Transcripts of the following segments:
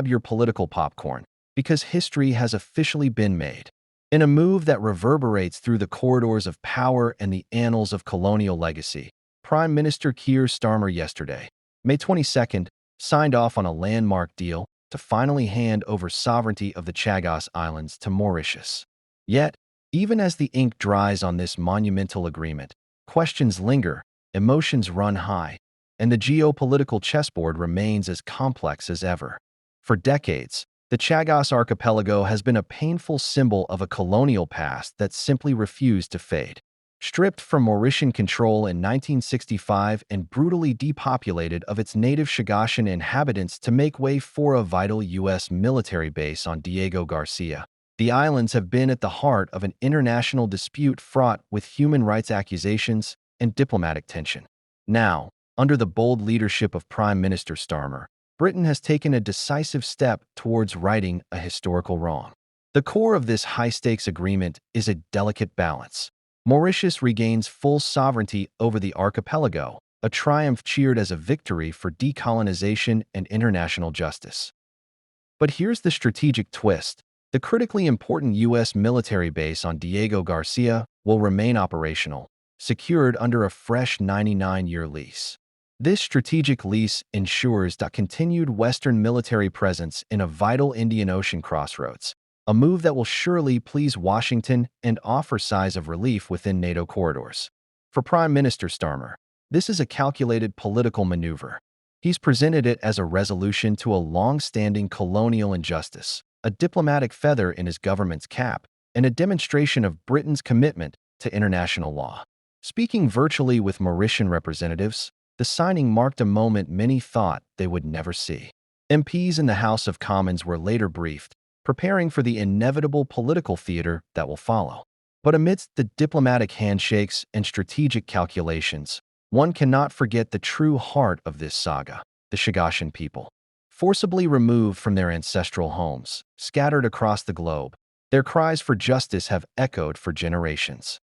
grab your political popcorn, because history has officially been made. In a move that reverberates through the corridors of power and the annals of colonial legacy, Prime Minister Keir Starmer yesterday, May 22nd, signed off on a landmark deal to finally hand over sovereignty of the Chagos Islands to Mauritius. Yet, even as the ink dries on this monumental agreement, questions linger, emotions run high, and the geopolitical chessboard remains as complex as ever. For decades, the Chagos archipelago has been a painful symbol of a colonial past that simply refused to fade. Stripped from Mauritian control in 1965 and brutally depopulated of its native Chagossian inhabitants to make way for a vital U.S. military base on Diego Garcia, the islands have been at the heart of an international dispute fraught with human rights accusations and diplomatic tension. Now, under the bold leadership of Prime Minister Starmer, Britain has taken a decisive step towards righting a historical wrong. The core of this high-stakes agreement is a delicate balance. Mauritius regains full sovereignty over the archipelago, a triumph cheered as a victory for decolonization and international justice. But here's the strategic twist. The critically important U.S. military base on Diego Garcia will remain operational, secured under a fresh 99-year lease. This strategic lease ensures a continued Western military presence in a vital Indian Ocean crossroads, a move that will surely please Washington and offer signs of relief within NATO corridors. For Prime Minister Starmer, this is a calculated political maneuver. He's presented it as a resolution to a long-standing colonial injustice, a diplomatic feather in his government's cap, and a demonstration of Britain's commitment to international law. Speaking virtually with Mauritian representatives, the signing marked a moment many thought they would never see. MPs in the House of Commons were later briefed, preparing for the inevitable political theater that will follow. But amidst the diplomatic handshakes and strategic calculations, one cannot forget the true heart of this saga, the Chagossian people. Forcibly removed from their ancestral homes, scattered across the globe, their cries for justice have echoed for generations.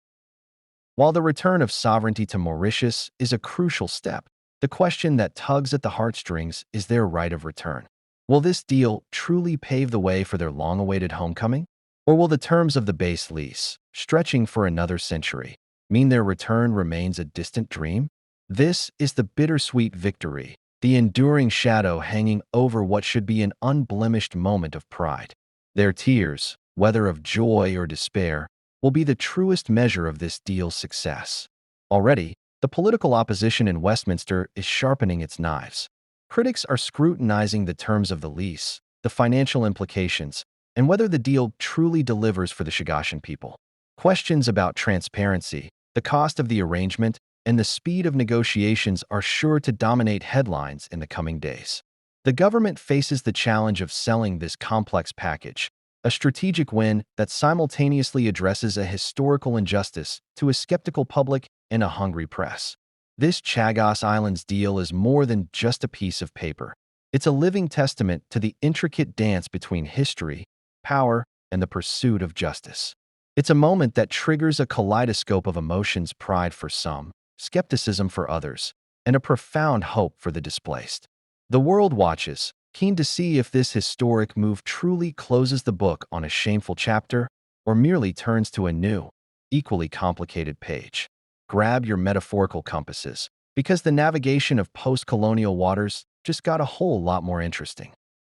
While the return of sovereignty to Mauritius is a crucial step, the question that tugs at the heartstrings is their right of return. Will this deal truly pave the way for their long-awaited homecoming? Or will the terms of the base lease, stretching for another century, mean their return remains a distant dream? This is the bittersweet victory, the enduring shadow hanging over what should be an unblemished moment of pride. Their tears, whether of joy or despair, will be the truest measure of this deal's success. Already, the political opposition in Westminster is sharpening its knives. Critics are scrutinizing the terms of the lease, the financial implications, and whether the deal truly delivers for the Chagossian people. Questions about transparency, the cost of the arrangement, and the speed of negotiations are sure to dominate headlines in the coming days. The government faces the challenge of selling this complex package, a strategic win that simultaneously addresses a historical injustice to a skeptical public and a hungry press. This Chagos Islands deal is more than just a piece of paper. It's a living testament to the intricate dance between history, power, and the pursuit of justice. It's a moment that triggers a kaleidoscope of emotions: pride for some, skepticism for others, and a profound hope for the displaced. The world watches, keen to see if this historic move truly closes the book on a shameful chapter or merely turns to a new, equally complicated page. Grab your metaphorical compasses, because the navigation of post-colonial waters just got a whole lot more interesting.